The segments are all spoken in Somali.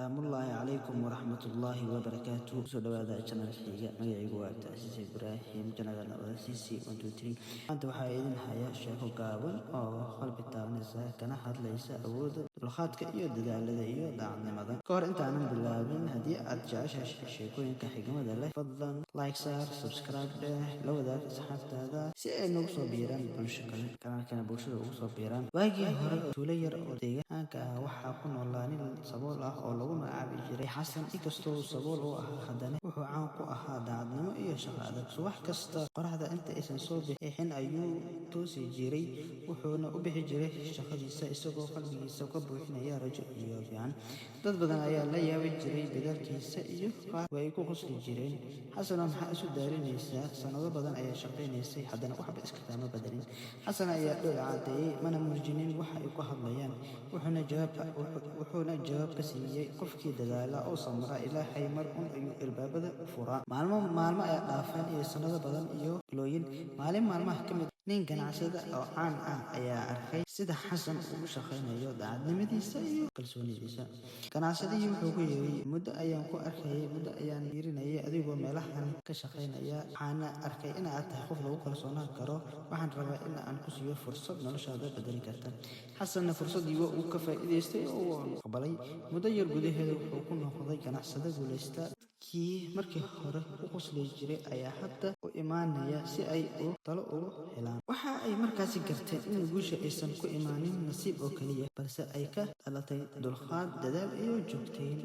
السلام الله عليكم ورحمة الله وبركاته. سو هذا channel حيجا مجيء جواب تأسيس إبراهيم channel أساسي 1 2 3. أنت وحايدين حياة شيخ قابل أو قلب التونسة كان حد ليس أود الخات كيود ذا الذي يود عن ماذا كور أنت أنا بالله هدي أتجاش شيكوين كحجمة ذا فضلا لايك صار سبسكرايب لو ذا حتى هذا سأنو صبيران بنشكل كان بوشر صبيران واجي هرب تولير أودية أنك وحكون والله صبول lagu magacaabi jiray xasan inkastoo sabool u ahaa haddana wuxuu caan ku ahaa daacadnimo iyo shaqo adag subax kasta qoraxda inta aysan soo bixin ayuu toosi jiray wuxuuna u bixi jiray shaqadiisa isagoo qalbigiisa ka buuxinaya rajo iyo fiican dad badan ayaa la yaabi jiray dadaalkiisa iyo qaar way ku qosli jireen xasan maxaa isu daarinaysaa sanado badan ayaa shaqaynaysay haddana waxba iska taama bedelin xasan ayaa dhul cadeeyay mana murjinin waxa ay ku hadlayaan wuxuuna jawaab ka siiyay qofkii dadaala oo samra ilaahay mar ayuu ilbaabada furaa maalmo ayaa dhaafan iyo sanado badan iyo bilooyin maalmaha kamid nin ganacsada oo caan ah ayaa arkay sida xasan uu shaqaynayo daacadnimadiisa iyo kalsoonidiisa ganacsadii wuxuu ku yiri muddo ayaan ku arkay muddo ayaan yirinayay adigoo meelahan ka shaqaynaya waxaan arkay in aad tahay qof lagu kalsoonaan karo waxaan rabaa in aan ku siiyo fursad noloshaada bedeli karta xasan fursadii uu ka faa'iideystay oo aqbalay muddo yar gudaheeda wuxuu ku noqday ganacsade guuleysta kii markii hore u qosli jiray ayaa hadda u imaanaya si ay talo ugu helaan waxa ay markaasi garteen in guusha aysan ku imaanin nasiib oo kaliya balse ay ka dhalatay dulqaad dadaal iyo joogteyn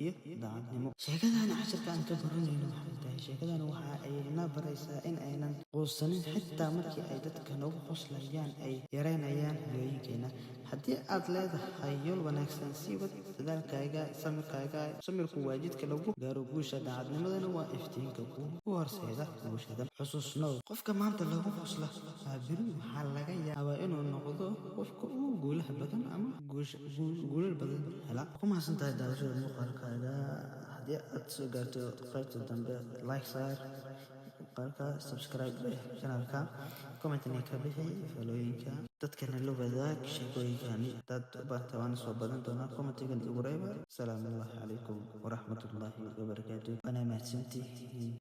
iyo daacadnimo sheekadana casharkaan ka baranayno waxay tahay sheekadana waxa ay na baraysaa in aynan quusanin xitaa markii ay dadka nagu qoslayaan ay yareynayaan hooyinkeena haddii aad leedahay yool wanaagsan sii wad dadaalkaaga samirku waajidka lagu gaaro guusha daacadnimadana waa iftiinka ku horseeda bulshada xusuusnow qofka maanta lagu qosla biri waxaa laga yaabaa inuu noqdo qofka ugu guulaha badan ama guulal badan hela ku mahadsantahay daawashada muuqaalkaaga haddii aad soo gaarto qaybta dambe like saar muuqaalka subscribe channelka comment ka bixi falooyinka dadkana la wadaag sheekooyinkani dad baan soo badan doonaa commentigan ugu reeba salaamu calaykum waraxmatullaahi wabarakaatuh ana mahadsantihiin